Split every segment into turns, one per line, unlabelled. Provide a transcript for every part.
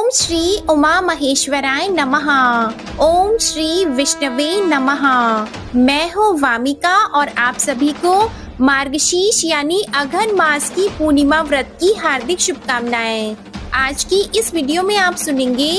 ओम श्री उमा महेश्वराय नमः। ओम श्री विष्णवे नमः। मैं हूँ वामिका और आप सभी को मार्गशीर्ष यानी अघन मास की पूर्णिमा व्रत की हार्दिक शुभकामनाएं। आज की इस वीडियो में आप सुनेंगे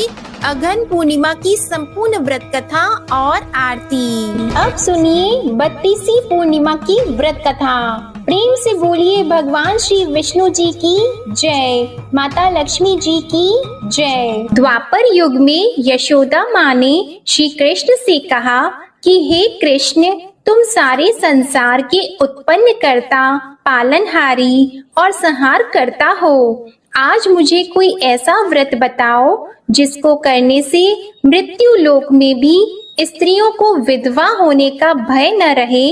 अघन पूर्णिमा की संपूर्ण व्रत कथा और आरती। अब सुनिए 32वीं पूर्णिमा की व्रत कथा। प्रेम से बोलिए भगवान श्री विष्णु जी की जय, माता लक्ष्मी जी की जय। द्वापर युग में यशोदा माँ ने श्री कृष्ण से कहा कि हे कृष्ण, तुम सारे संसार के उत्पन्न करता, पालनहारी और संहार करता हो। आज मुझे कोई ऐसा व्रत बताओ जिसको करने से मृत्यु लोक में भी स्त्रियों को विधवा होने का भय न रहे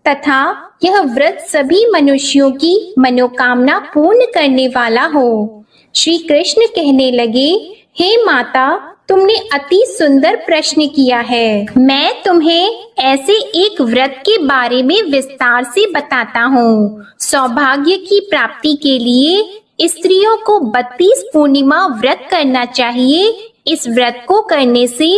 तथा यह व्रत सभी मनुष्यों की मनोकामना पूर्ण करने वाला हो। श्री कृष्ण कहने लगे, हे माता, तुमने अति सुंदर प्रश्न किया है। मैं तुम्हें ऐसे एक व्रत के बारे में विस्तार से बताता हूँ। सौभाग्य की प्राप्ति के लिए स्त्रियों को 32 पूर्णिमा व्रत करना चाहिए। इस व्रत को करने से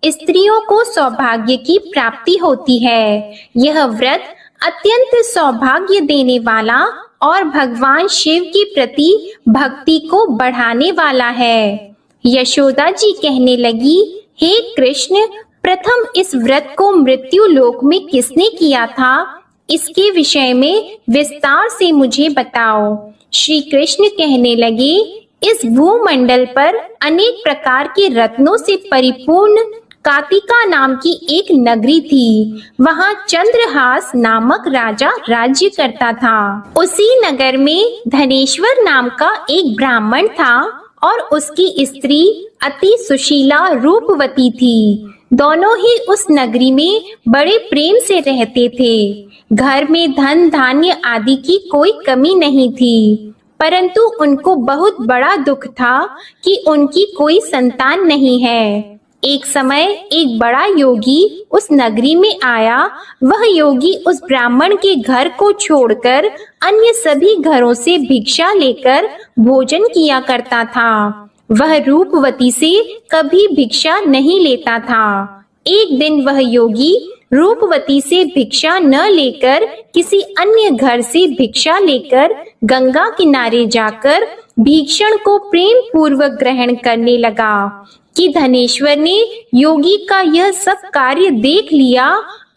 स्त्रियों को सौभाग्य की प्राप्ति होती है। यह व्रत अत्यंत सौभाग्य देने वाला और भगवान शिव के प्रति भक्ति को बढ़ाने वाला है। यशोदा जी कहने लगी, हे कृष्ण, प्रथम इस व्रत को मृत्यु लोक में किसने किया था? इसके विषय में विस्तार से मुझे बताओ। श्री कृष्ण कहने लगे, इस भूमंडल पर अनेक प्रकार के रत्नों से परिपूर्ण कातिका नाम की एक नगरी थी। वहाँ चंद्रहास नामक राजा राज्य करता था। उसी नगर में धनेश्वर नाम का एक ब्राह्मण था और उसकी स्त्री अति सुशीला रूपवती थी। दोनों ही उस नगरी में बड़े प्रेम से रहते थे। घर में धन धान्य आदि की कोई कमी नहीं थी, परंतु उनको बहुत बड़ा दुख था कि उनकी कोई संतान नहीं है। एक समय एक बड़ा योगी उस नगरी में आया। वह योगी उस ब्राह्मण के घर को छोड़कर अन्य सभी घरों से भिक्षा लेकर भोजन किया करता था। वह रूपवती से कभी भिक्षा नहीं लेता था। एक दिन वह योगी रूपवती से भिक्षा न लेकर किसी अन्य घर से भिक्षा लेकर गंगा किनारे जाकर भीक्षण को प्रेम पूर्वक ग्रहण करने लगा कि धनेश्वर ने योगी का यह सब कार्य देख लिया।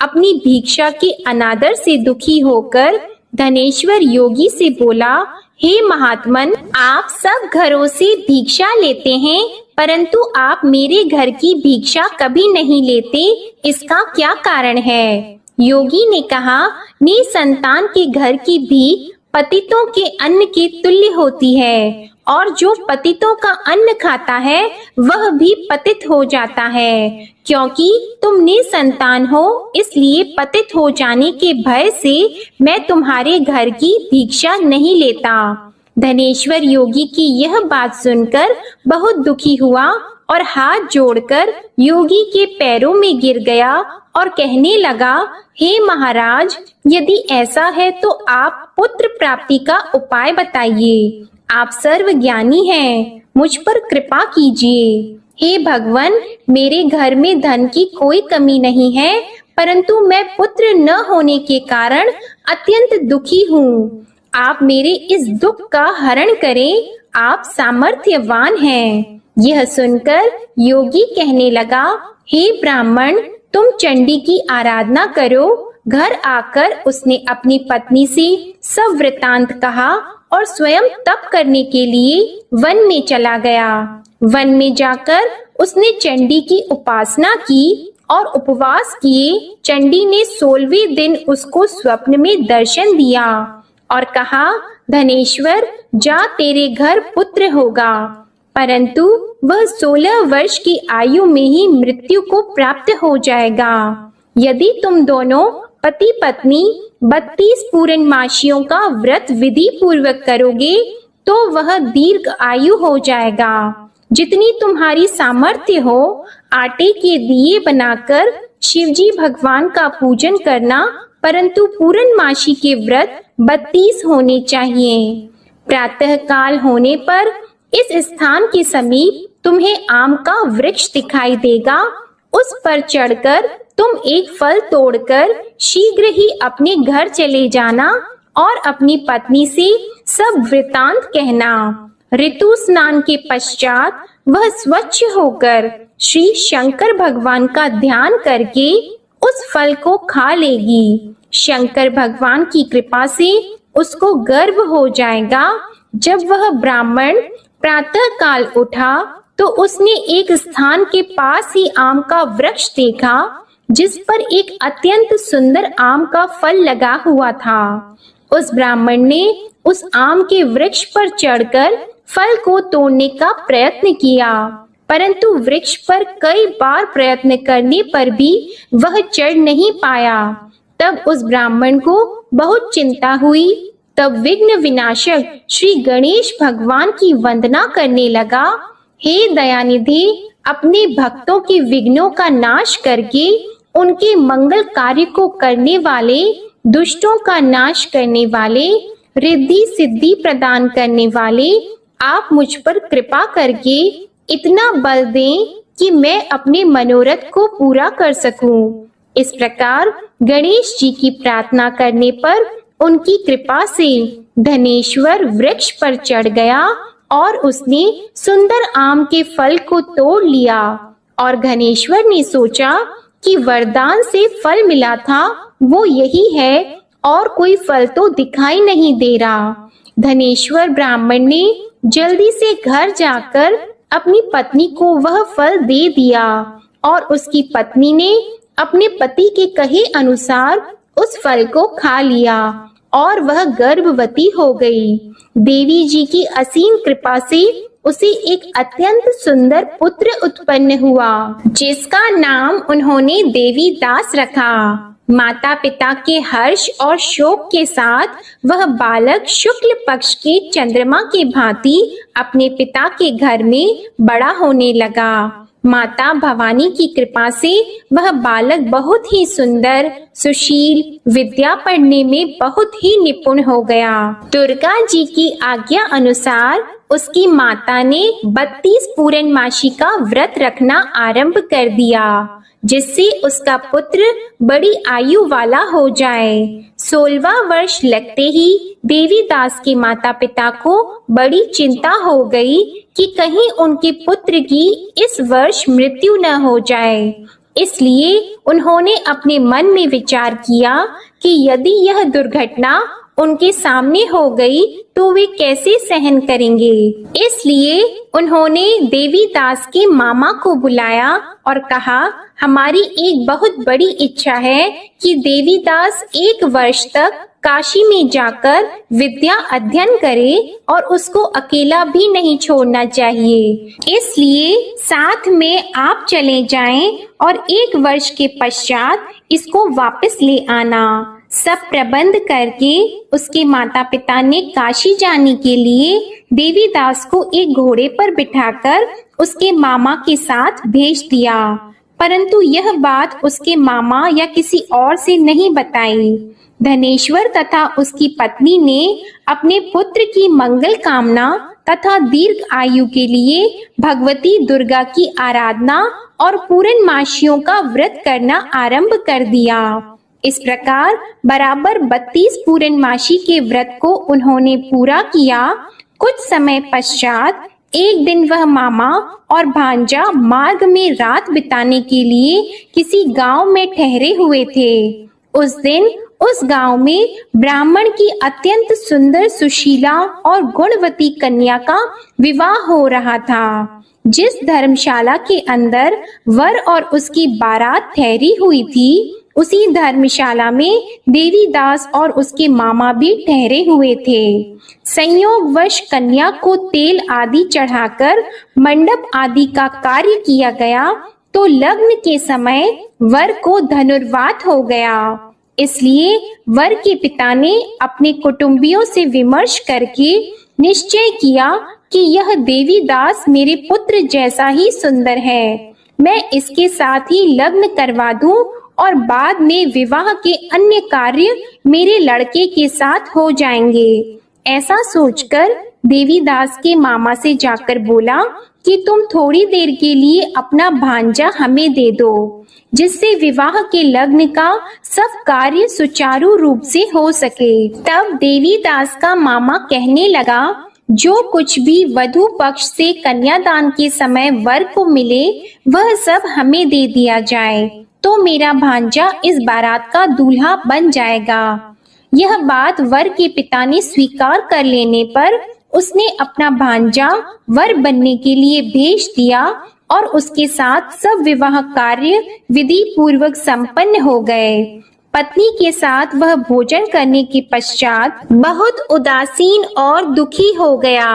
अपनी भिक्षा के अनादर से दुखी होकर धनेश्वर योगी से बोला, हे महात्मन, आप सब घरों से भिक्षा लेते हैं, परंतु आप मेरे घर की भिक्षा कभी नहीं लेते, इसका क्या कारण है? योगी ने कहा, निसंतान के घर की भीख पतितों के अन्न के तुल्य होती है और जो पतितों का अन्न खाता है वह भी पतित हो जाता है। क्योंकि तुम निसंतान हो, इसलिए पतित हो जाने के भय से मैं तुम्हारे घर की भिक्षा नहीं लेता। धनेश्वर योगी की यह बात सुनकर बहुत दुखी हुआ और हाथ जोड़कर योगी के पैरों में गिर गया और कहने लगा, हे महाराज, यदि ऐसा है तो आप पुत्र प्राप्ति का उपाय बताइए। आप सर्वज्ञानी हैं, मुझ पर कृपा कीजिए। हे भगवान, मेरे घर में धन की कोई कमी नहीं है, परंतु मैं पुत्र न होने के कारण अत्यंत दुखी हूँ। आप मेरे इस दुख का हरण करें, आप सामर्थ्यवान हैं। यह सुनकर योगी कहने लगा, हे ब्राह्मण, तुम चंडी की आराधना करो। घर आकर उसने अपनी पत्नी से सब वृतांत कहा और स्वयं तप करने के लिए वन में चला गया। वन में जाकर उसने चंडी की उपासना की और उपवास किए। चंडी ने 16वें दिन उसको स्वप्न में दर्शन दिया और कहा, धनेश्वर, जा, तेरे घर पुत्र होगा। परंतु वह 16 वर्ष की आयु में ही मृत्यु को प्राप्त हो जाएगा। यदि तुम दोनों पति पत्नी 32 पूर्णमासियों का व्रत विधि पूर्वक करोगे तो वह दीर्घ आयु हो जाएगा। जितनी तुम्हारी सामर्थ्य हो, आटे के दिए बनाकर शिवजी भगवान का पूजन करना, परंतु पूर्णमासी के व्रत 32 होने चाहिए। प्रातः काल होने पर इस स्थान के समीप तुम्हें आम का वृक्ष दिखाई देगा, उस पर चढ़कर तुम एक फल तोड़कर शीघ्र ही अपने घर चले जाना और अपनी पत्नी से सब वृतांत कहना। ऋतु स्नान के पश्चात वह स्वच्छ होकर श्री शंकर भगवान का ध्यान करके उस फल को खा लेगी। शंकर भगवान की कृपा से उसको गर्व हो जाएगा। जब वह ब्राह्मण प्रातः काल उठा तो उसने एक स्थान के पास ही आम का वृक्ष देखा, जिस पर एक अत्यंत सुंदर आम का फल लगा हुआ था। उस ब्राह्मण ने उस आम के वृक्ष पर चढ़कर फल को तोड़ने का प्रयत्न किया, परंतु वृक्ष पर कई बार प्रयत्न करने पर भी वह चढ़ नहीं पाया। तब उस ब्राह्मण को बहुत चिंता हुई। तब विघ्न विनाशक श्री गणेश भगवान की वंदना करने लगा। हे दयानिधि, अपने भक्तों के विघ्नों का नाश करके उनके मंगल कार्य को करने वाले, दुष्टों का नाश करने वाले, रिद्धि सिद्धि प्रदान करने वाले, आप मुझ पर कृपा करके इतना बल दें कि मैं अपने मनोरथ को पूरा कर सकूं। इस प्रकार गणेश जी की प्रार्थना करने पर उनकी कृपा से धनेश्वर वृक्ष पर चढ़ गया और उसने सुंदर आम के फल को तोड़ लिया। और धनेश्वर ने सोचा कि वरदान से फल मिला था वो यही है और कोई फल तो दिखाई नहीं दे रहा। धनेश्वर ब्राह्मण ने जल्दी से घर जाकर अपनी पत्नी को वह फल दे दिया और उसकी पत्नी ने अपने पति के कहे अनुसार उस फल को खा लिया और वह गर्भवती हो गई। देवी जी की असीम कृपा से उसे एक अत्यंत सुंदर पुत्र उत्पन्न हुआ, जिसका नाम उन्होंने देवी दास रखा। माता पिता के हर्ष और शोक के साथ वह बालक शुक्ल पक्ष के चंद्रमा के भांति अपने पिता के घर में बड़ा होने लगा। माता भवानी की कृपा से वह बालक बहुत ही सुंदर, सुशील, विद्या पढ़ने में बहुत ही निपुण हो गया। दुर्गा जी की आज्ञा अनुसार उसकी माता ने 32 पूर्णमासी का व्रत रखना आरंभ कर दिया, जिससे उसका पुत्र बड़ी आयु वाला हो जाए। 16वां वर्ष लगते ही देवी दास के माता पिता को बड़ी चिंता हो गई कि कहीं उनके पुत्र की इस वर्ष मृत्यु न हो जाए। इसलिए उन्होंने अपने मन में विचार किया कि यदि यह दुर्घटना उनके सामने हो गई तो वे कैसे सहन करेंगे। इसलिए उन्होंने देवी दास के मामा को बुलाया और कहा, हमारी एक बहुत बड़ी इच्छा है कि देवी दास 1 वर्ष तक काशी में जाकर विद्या अध्ययन करे और उसको अकेला भी नहीं छोड़ना चाहिए। इसलिए साथ में आप चले जाएं और 1 वर्ष के पश्चात इसको वापस ले आना। सब प्रबंध करके उसके माता पिता ने काशी जाने के लिए देवी दास को एक घोड़े पर बिठाकर उसके मामा के साथ भेज दिया, परंतु यह बात उसके मामा या किसी और से नहीं बताई। धनेश्वर तथा उसकी पत्नी ने अपने पुत्र की मंगल कामना तथा दीर्घ आयु के लिए भगवती दुर्गा की आराधना और पूर्णमासियों का व्रत करना आरंभ कर दिया। इस प्रकार बराबर 32 पूर्णमासी के व्रत को उन्होंने पूरा किया। कुछ समय पश्चात एक दिन वह मामा और भांजा मार्ग में रात बिताने के लिए किसी गांव में ठहरे हुए थे। उस दिन उस गांव में ब्राह्मण की अत्यंत सुंदर, सुशीला और गुणवती कन्या का विवाह हो रहा था। जिस धर्मशाला के अंदर वर और उसकी बारात ठहरी हुई थी, उसी धर्मशाला में देवी दास और उसके मामा भी ठहरे हुए थे। संयोगवश कन्या को तेल आदि चढ़ाकर मंडप आदि का कार्य किया गया तो लग्न के समय वर को धनुर्वात हो गया। इसलिए वर के पिता ने अपने कुटुंबियों से विमर्श करके निश्चय किया कि यह देवी दास मेरे पुत्र जैसा ही सुंदर है, मैं इसके साथ ही लग्न करवा दूं और बाद में विवाह के अन्य कार्य मेरे लड़के के साथ हो जाएंगे। ऐसा सोचकर देवी दास के मामा से जाकर बोला कि तुम थोड़ी देर के लिए अपना भांजा हमें दे दो, जिससे विवाह के लग्न का सब कार्य सुचारू रूप से हो सके। तब देवीदास का मामा कहने लगा, जो कुछ भी वधू पक्ष से कन्यादान के समय वर को मिले वह सब हमें दे दिया जाए, तो मेरा भांजा इस बारात का दूल्हा बन जाएगा। यह बात वर के पिता ने स्वीकार कर लेने पर उसने अपना भांजा वर बनने के लिए भेज दिया और उसके साथ सब विवाह कार्य विधि पूर्वक संपन्न हो गए। पत्नी के साथ वह भोजन करने के पश्चात बहुत उदासीन और दुखी हो गया।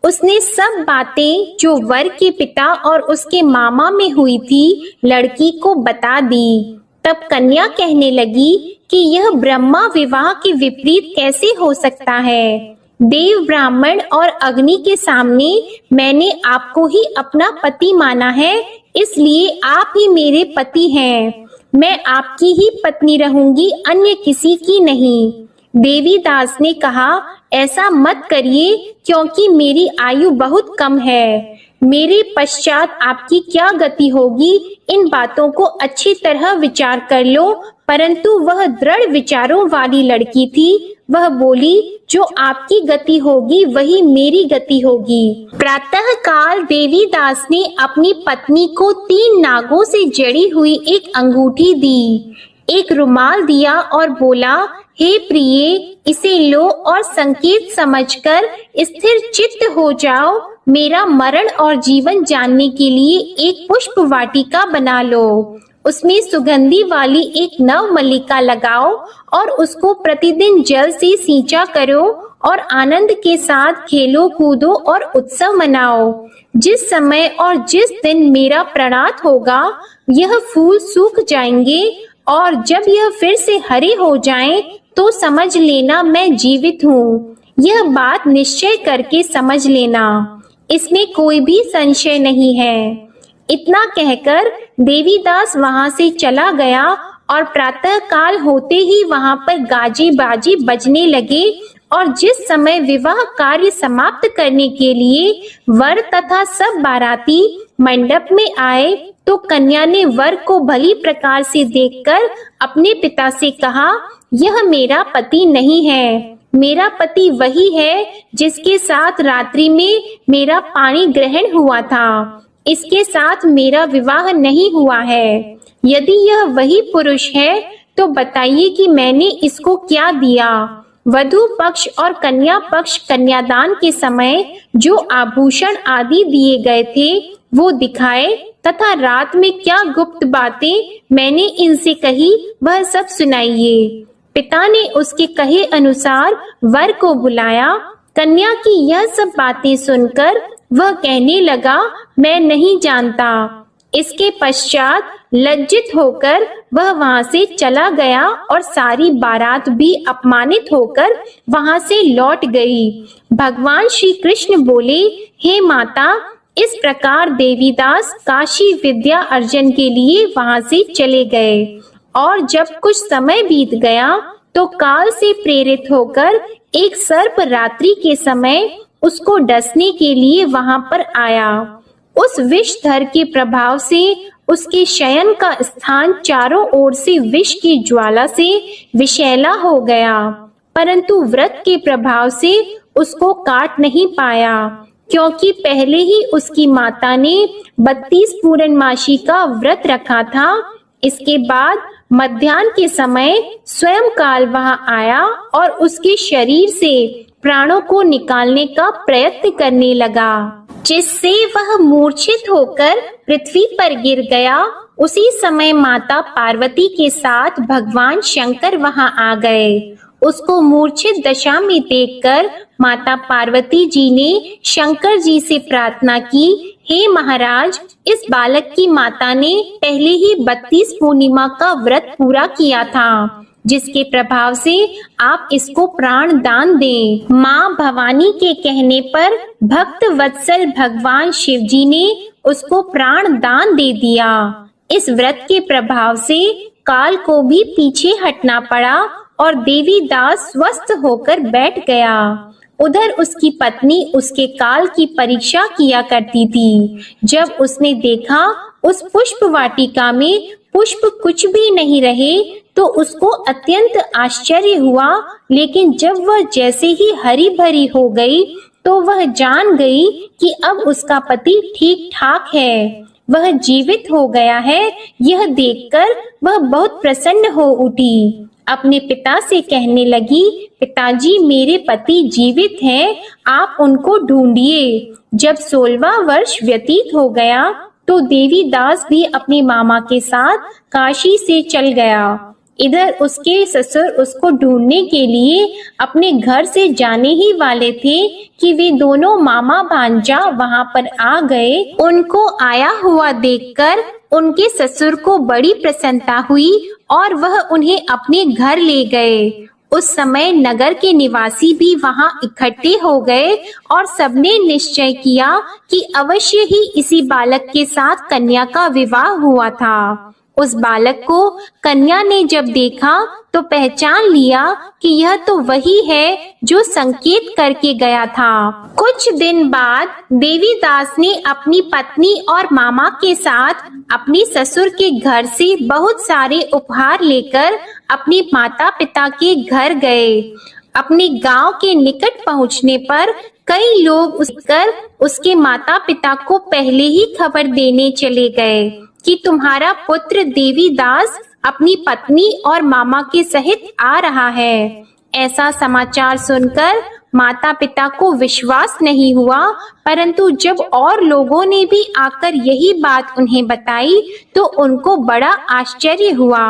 उसने सब बातें जो वर के पिता और उसके मामा में हुई थी लड़की को बता दी। तब कन्या कहने लगी कि यह ब्रह्मा विवाह के विपरीत कैसे हो सकता है। देव, ब्राह्मण और अग्नि के सामने मैंने आपको ही अपना पति माना है, इसलिए आप ही मेरे पति हैं। मैं आपकी ही पत्नी रहूंगी, अन्य किसी की नहीं। देवीदास ने कहा, ऐसा मत करिए, क्योंकि मेरी आयु बहुत कम है। मेरे पश्चात आपकी क्या गति होगी, इन बातों को अच्छी तरह विचार कर लो। परंतु वह दृढ़ विचारों वाली लड़की थी। वह बोली, जो आपकी गति होगी वही मेरी गति होगी। प्रातः काल देवीदास ने अपनी पत्नी को 3 नागों से जड़ी हुई एक अंगूठी दी, एक रुमाल दिया और बोला, हे प्रिये, इसे लो और संकेत समझकर स्थिर चित्त हो जाओ। मेरा मरण और जीवन जानने के लिए एक पुष्प वाटिका बना लो। उसमें सुगंधी वाली एक नव मल्लिका लगाओ और उसको प्रतिदिन जल से सींचा करो और आनंद के साथ खेलो कूदो और उत्सव मनाओ। जिस समय और जिस दिन मेरा प्राणात होगा यह फूल सूख जाएंगे और जब यह फिर से हरे हो जाएं, तो समझ लेना मैं जीवित हूँ। यह बात निश्चय करके समझ लेना, इसमें कोई भी संशय नहीं है। इतना कहकर देवीदास वहां से चला गया और प्रातः काल होते ही वहां पर गाजे बाजे बजने लगे और जिस समय विवाह कार्य समाप्त करने के लिए वर तथा सब बाराती मंडप में आए, तो कन्या ने वर को भली प्रकार से देखकर अपने पिता से कहा, यह मेरा पति नहीं है। मेरा पति वही है जिसके साथ रात्रि में मेरा पानी ग्रहण हुआ था। इसके साथ मेरा विवाह नहीं हुआ है। यदि यह वही पुरुष है तो बताइए कि मैंने इसको क्या दिया। वधू पक्ष और कन्या पक्ष कन्यादान के समय जो आभूषण आदि दिए गए थे वो दिखाए तथा रात में क्या गुप्त बातें मैंने इनसे कही वह सब सुनाइए। पिता ने उसके कहे अनुसार वर को बुलाया। कन्या की यह सब बातें सुनकर वह कहने लगा, मैं नहीं जानता। इसके पश्चात लज्जित होकर वह वहां से चला गया और सारी बारात भी अपमानित होकर वहां से लौट गई। भगवान श्री कृष्ण बोले, हे माता, इस प्रकार देवीदास काशी विद्या अर्जन के लिए वहां से चले गए और जब कुछ समय बीत गया तो काल से प्रेरित होकर एक सर्प रात्रि के समय उसको डसने के लिए वहां पर आया। उस विषधर के प्रभाव से उसके शयन का स्थान चारों ओर से विष की ज्वाला से विषैला हो गया, परंतु व्रत के प्रभाव से उसको काट नहीं पाया, क्योंकि पहले ही उसकी माता ने 32 पूर्णमासी का व्रत रखा था। इसके बाद मध्याह्न के समय स्वयं काल वहां आया और उसके शरीर से प्राणों को निकालने का प्रयत्न करने लगा, जिससे वह मूर्छित होकर पृथ्वी पर गिर गया। उसी समय माता पार्वती के साथ भगवान शंकर वहां आ गए। उसको मूर्छित दशा में देखकर माता पार्वती जी ने शंकर जी से प्रार्थना की, हे महाराज, इस बालक की माता ने पहले ही 32 पूर्णिमा का व्रत पूरा किया था, जिसके प्रभाव से आप इसको प्राण दान दें। माँ भवानी के कहने पर भक्त वत्सल भगवान शिव जी ने उसको प्राण दान दे दिया। इस व्रत के प्रभाव से काल को भी पीछे हटना पड़ा और देवीदास स्वस्थ होकर बैठ गया। उधर उसकी पत्नी उसके काल की परीक्षा किया करती थी। जब उसने देखा उस पुष्प वाटिका में पुष्प कुछ भी नहीं रहे तो उसको अत्यंत आश्चर्य हुआ, लेकिन जब वह जैसे ही हरी भरी हो गई तो वह जान गई कि अब उसका पति ठीक ठाक है, वह जीवित हो गया है। यह देखकर वह बहुत प्रसन्न हो उठी। अपने पिता से कहने लगी, पिताजी मेरे पति जीवित हैं, आप उनको ढूंढिए। जब 16वां वर्ष व्यतीत हो गया तो देवीदास भी अपने मामा के साथ काशी से चल गया। इधर उसके ससुर उसको ढूंढने के लिए अपने घर से जाने ही वाले थे कि वे दोनों मामा भांजा वहां पर आ गए। उनको आया हुआ देखकर उनके ससुर को बड़ी प्रसन्नता हुई और वह उन्हें अपने घर ले गए। उस समय नगर के निवासी भी वहां इकट्ठे हो गए और सबने निश्चय किया कि अवश्य ही इसी बालक के साथ कन्या का विवाह हुआ था। उस बालक को कन्या ने जब देखा तो पहचान लिया कि यह तो वही है जो संकेत करके गया था। कुछ दिन बाद देवीदास ने अपनी पत्नी और मामा के साथ अपने ससुर के घर से बहुत सारे उपहार लेकर अपने माता पिता के घर गए। अपने गांव के निकट पहुंचने पर कई लोग उसके माता पिता को पहले ही खबर देने चले गए कि तुम्हारा पुत्र देवीदास अपनी पत्नी और मामा के सहित आ रहा है। ऐसा समाचार सुनकर माता पिता को विश्वास नहीं हुआ, परंतु जब और लोगों ने भी आकर यही बात उन्हें बताई तो उनको बड़ा आश्चर्य हुआ।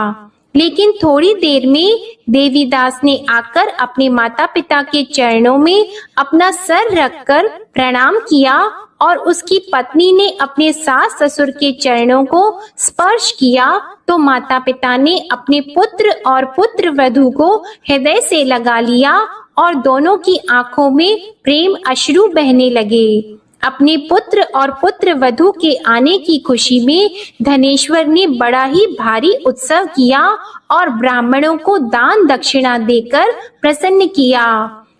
लेकिन थोड़ी देर में देवीदास ने आकर अपने माता पिता के चरणों में अपना सर रखकर प्रणाम किया और उसकी पत्नी ने अपने सास ससुर के चरणों को स्पर्श किया तो माता पिता ने अपने पुत्र और पुत्र वधू को हृदय से लगा लिया और दोनों की आंखों में प्रेम अश्रु बहने लगे। अपने पुत्र और पुत्र वधू के आने की खुशी में धनेश्वर ने बड़ा ही भारी उत्सव किया और ब्राह्मणों को दान दक्षिणा देकर प्रसन्न किया।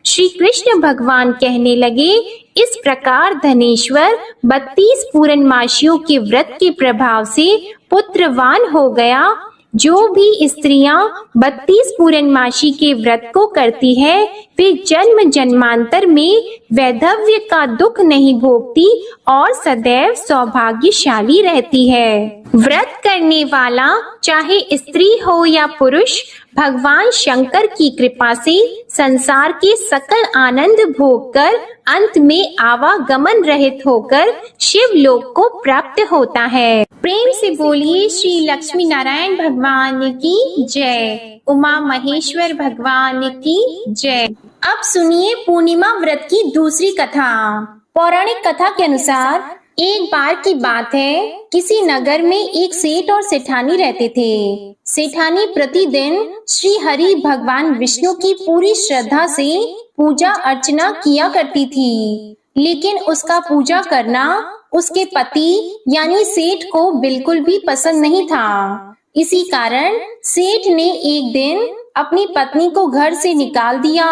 श्री कृष्ण भगवान कहने लगे, इस प्रकार धनेश्वर 32 पूर्णमासियों के व्रत के प्रभाव से पुत्रवान हो गया। जो भी स्त्रियां 32 पूर्णमासी के व्रत को करती है वे जन्म जन्मांतर में वैधव्य का दुख नहीं भोगती और सदैव सौभाग्यशाली रहती है। व्रत करने वाला चाहे स्त्री हो या पुरुष भगवान शंकर की कृपा से संसार के सकल आनंद भोग कर अंत में आवागमन रहित होकर शिव लोक को प्राप्त होता है। प्रेम से बोलिए श्री लक्ष्मी नारायण भगवान की जय, उमा महेश्वर भगवान की जय। अब सुनिए पूर्णिमा व्रत की दूसरी कथा। पौराणिक कथा के अनुसार एक बार की बात है, किसी नगर में एक सेठ और सेठानी रहते थे। सेठानी प्रतिदिन श्री हरि भगवान विष्णु की पूरी श्रद्धा से पूजा अर्चना किया करती थी, लेकिन उसका पूजा करना उसके पति यानी सेठ को बिल्कुल भी पसंद नहीं था। इसी कारण सेठ ने एक दिन अपनी पत्नी को घर से निकाल दिया।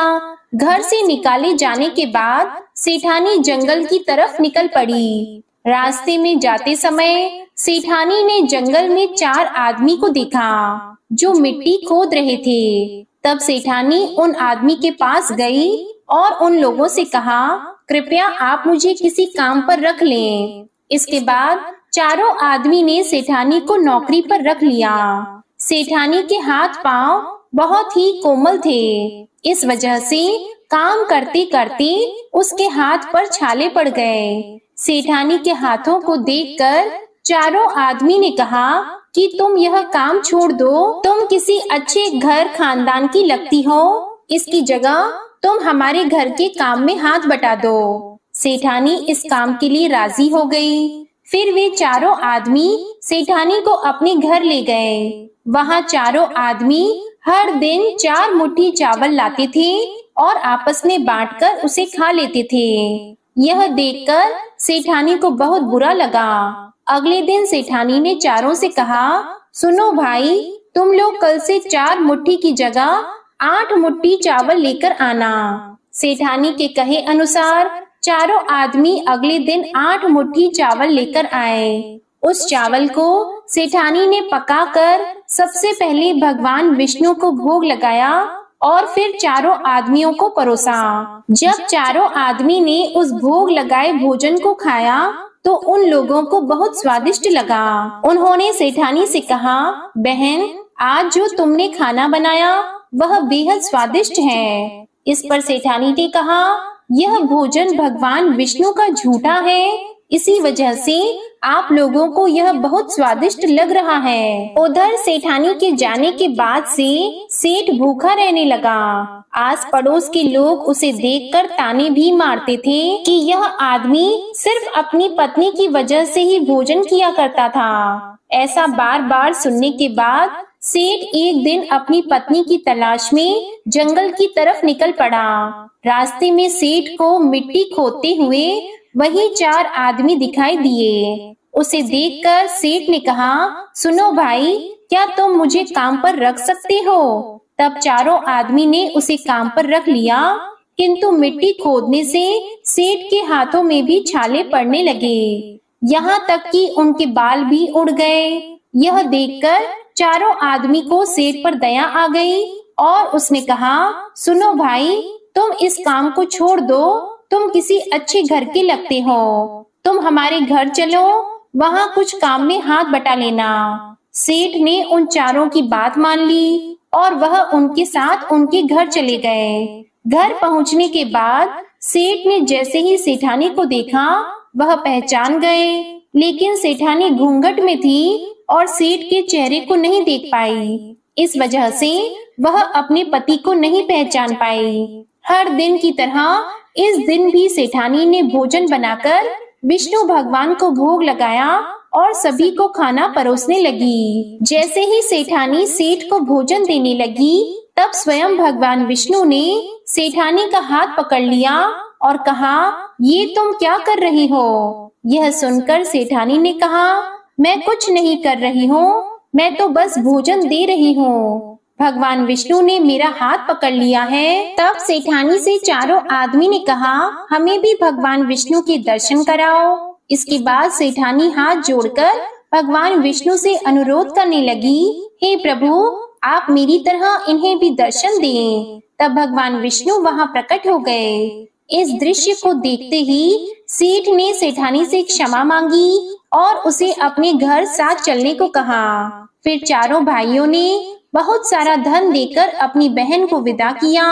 घर से निकाले जाने के बाद सेठानी जंगल की तरफ निकल पड़ी। रास्ते में जाते समय सेठानी ने जंगल में 4 आदमी को देखा जो मिट्टी खोद रहे थे। तब सेठानी उन आदमी के पास गई और उन लोगों से कहा, कृपया आप मुझे किसी काम पर रख लें। इसके बाद चारों आदमी ने सेठानी को नौकरी पर रख लिया। सेठानी के हाथ पांव बहुत ही कोमल थे, इस वजह से काम करते करते उसके हाथ पर छाले पड़ गए। सेठानी के हाथों को देखकर चारों आदमी ने कहा कि तुम यह काम छोड़ दो, तुम किसी अच्छे घर खानदान की लगती हो, इसकी जगह तुम हमारे घर के काम में हाथ बटा दो। सेठानी इस काम के लिए राजी हो गई। फिर वे चारों आदमी सेठानी को अपने घर ले गए। वहाँ चारों आदमी हर दिन 4 मुट्ठी चावल लाते थे और आपस में बांटकर उसे खा लेते थे। यह देखकर सेठानी को बहुत बुरा लगा। अगले दिन सेठानी ने चारों से कहा, सुनो भाई, तुम लोग कल से 4 मुट्ठी की जगह 8 मुट्ठी चावल लेकर आना। सेठानी के कहे अनुसार चारों आदमी अगले दिन 8 मुट्ठी चावल लेकर आए। उस चावल को सेठानी ने पकाकर सबसे पहले भगवान विष्णु को भोग लगाया और फिर चारों आदमियों को परोसा। जब चारों आदमी ने उस भोग लगाए भोजन को खाया तो उन लोगों को बहुत स्वादिष्ट लगा। उन्होंने सेठानी से कहा, बहन, आज जो तुमने खाना बनाया वह बेहद स्वादिष्ट है। इस पर सेठानी ने कहा, यह भोजन भगवान विष्णु का झूठा है, इसी वजह से आप लोगों को यह बहुत स्वादिष्ट लग रहा है। उधर सेठानी के जाने के बाद से सेठ भूखा रहने लगा। आस पड़ोस के लोग उसे देखकर ताने भी मारते थे कि यह आदमी सिर्फ अपनी पत्नी की वजह से ही भोजन किया करता था। ऐसा बार बार सुनने के बाद सेठ एक दिन अपनी पत्नी की तलाश में जंगल की तरफ निकल पड़ा। रास्ते में सेठ को मिट्टी खोदते हुए वही 4 आदमी दिखाई दिए। उसे देखकर सेठ ने कहा, सुनो भाई, क्या तुम मुझे काम पर रख सकते हो? तब चारों आदमी ने उसे काम पर रख लिया, किंतु मिट्टी खोदने से सेठ के हाथों में भी छाले पड़ने लगे, यहाँ तक कि उनके बाल भी उड़ गए। यह देखकर चारों आदमी को सेठ पर दया आ गई और उसने कहा, सुनो भाई, तुम इस काम को छोड़ दो, तुम किसी अच्छे घर के लगते हो, तुम हमारे घर चलो, वहाँ कुछ काम में हाथ बटा लेना। सेठ ने उन चारों की बात मान ली और वह उनके साथ उनके घर चले गए। घर पहुँचने के बाद सेठ ने जैसे ही सेठानी को देखा वह पहचान गए, लेकिन सेठानी घूंघट में थी और सेठ के चेहरे को नहीं देख पाई। इस वजह से वह अपने पति को नहीं पहचान पाई। हर दिन की तरह इस दिन भी सेठानी ने भोजन बनाकर विष्णु भगवान को भोग लगाया और सभी को खाना परोसने लगी। जैसे ही सेठानी सेठ को भोजन देने लगी, तब स्वयं भगवान विष्णु ने सेठानी का हाथ पकड़ लिया और कहा, ये तुम क्या कर रही हो? यह सुनकर सेठानी ने कहा, मैं कुछ नहीं कर रही हूँ, मैं तो बस भोजन दे रही हूँ। भगवान विष्णु ने मेरा हाथ पकड़ लिया है। तब सेठानी से चारों आदमी ने कहा, हमें भी भगवान विष्णु के दर्शन कराओ। इसके बाद सेठानी हाथ जोड़कर भगवान विष्णु से अनुरोध करने लगी, हे प्रभु, आप मेरी तरह इन्हें भी दर्शन दें। तब भगवान विष्णु वहाँ प्रकट हो गए। इस दृश्य को देखते ही सेठ ने सेठानी से क्षमा मांगी और उसे अपने घर साथ चलने को कहा। फिर चारों भाइयों ने बहुत सारा धन देकर अपनी बहन को विदा किया।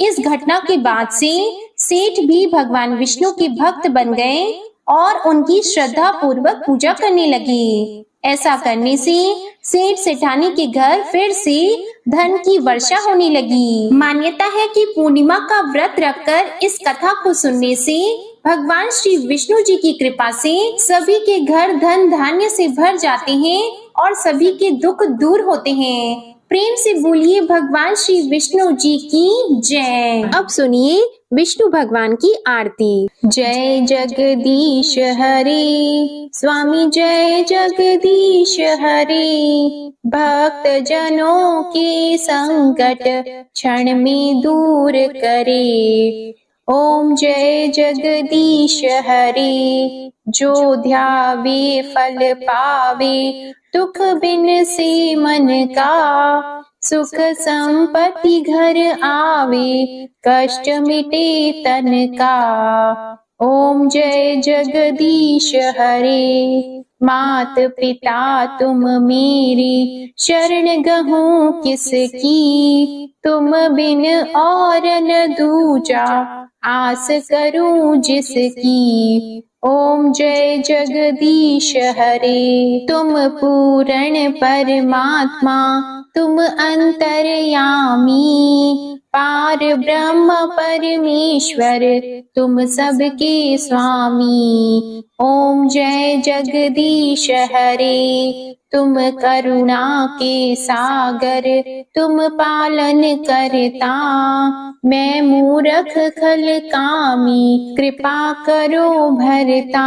इस घटना के बाद से सेठ भी भगवान विष्णु के भक्त बन गए और उनकी श्रद्धा पूर्वक पूजा करने लगे। ऐसा करने से सेठ सेठानी के घर फिर से धन की वर्षा होने लगी। मान्यता है कि पूर्णिमा का व्रत रखकर इस कथा को सुनने से भगवान श्री विष्णु जी की कृपा से सभी के घर धन धान्य से भर जाते हैं और सभी के दुख दूर होते हैं। प्रेम से बोलिए भगवान श्री विष्णु जी की जय। अब सुनिए विष्णु भगवान की आरती। जय जगदीश हरे, स्वामी जय जगदीश हरे, भक्त जनों के संकट क्षण में दूर करे। ओम जय जगदीश हरे, जो ध्यावे फल पावे, दुख बिन से मन का, सुख संपत्ति घर आवे, कष्ट मिटे तन का। ओम जय जगदीश हरे, मात पिता तुम मेरी, शरण गहूं किसकी, तुम बिन और न दूजा, आस करूं जिसकी। ओम जय जगदीश हरे, तुम पूर्ण परमात्मा, तुम अंतर्यामी, पार ब्रह्म परमेश्वर, तुम सबके स्वामी। ओम जय जगदीश हरे, तुम करुणा के सागर, तुम पालन करता, मैं मूर्ख खल कामी, कृपा करो भरता।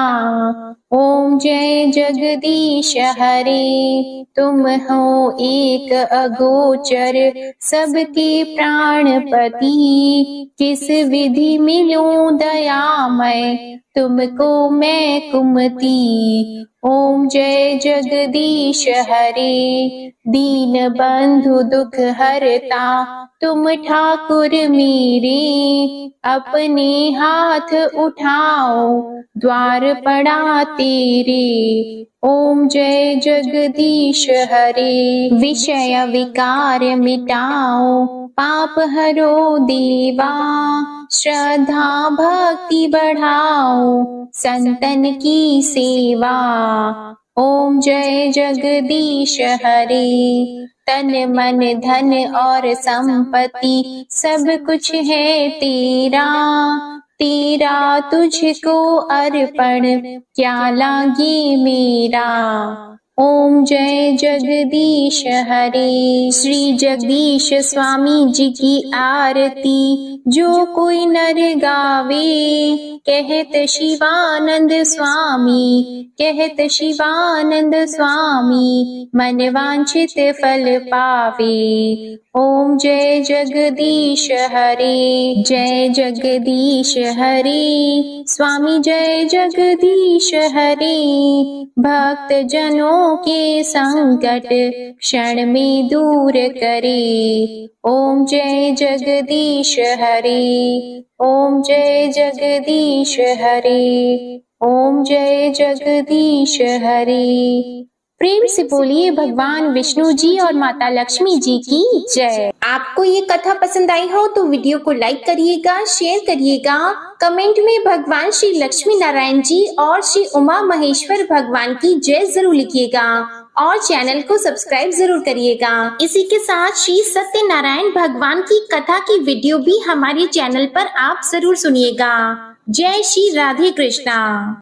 ओम जय जगदीश हरे, तुम हो एक अगोचर, सबके प्राण गणपति, किस विधि मिलूं दयामय, तुमको मैं कुमति। ओम जय जगदीश हरे, दीन बंधु दुख हरता, तुम ठाकुर मेरे, अपने हाथ उठाओ, द्वार पड़ा तेरे। ओम जय जगदीश हरे, विषय विकार मिटाओ, पाप हरो देवा, श्रद्धा भक्ति बढ़ाओ, संतन की सेवा। ओम जय जगदीश हरे, तन मन धन और संपत्ति सब कुछ है तेरा, तेरा तुझको अर्पण क्या लागे मेरा। ओम जय जगदीश हरे, श्री जगदीश स्वामी जी की आरती जो कोई नर गावे, कहत शिवानंद स्वामी, कहत शिवानंद स्वामी, मन वांछित फल पावे। ओम जय जगदीश हरे, जय जगदीश हरे, स्वामी जय जगदीश हरे, भक्त जनों के संकट क्षण में दूर करे। ओम जय जगदीश हरे, ओम जय जगदीश हरे, ओम जय जगदीश हरे। प्रेम से बोलिए भगवान विष्णु जी और माता लक्ष्मी जी की जय। आपको ये कथा पसंद आई हो तो वीडियो को लाइक करिएगा, शेयर करिएगा, कमेंट में भगवान श्री लक्ष्मी नारायण जी और श्री उमा महेश्वर भगवान की जय जरूर लिखिएगा और चैनल को सब्सक्राइब जरूर करिएगा। इसी के साथ श्री सत्यनारायण भगवान की कथा की वीडियो भी हमारे चैनल पर आप जरूर सुनिएगा। जय श्री राधे कृष्णा।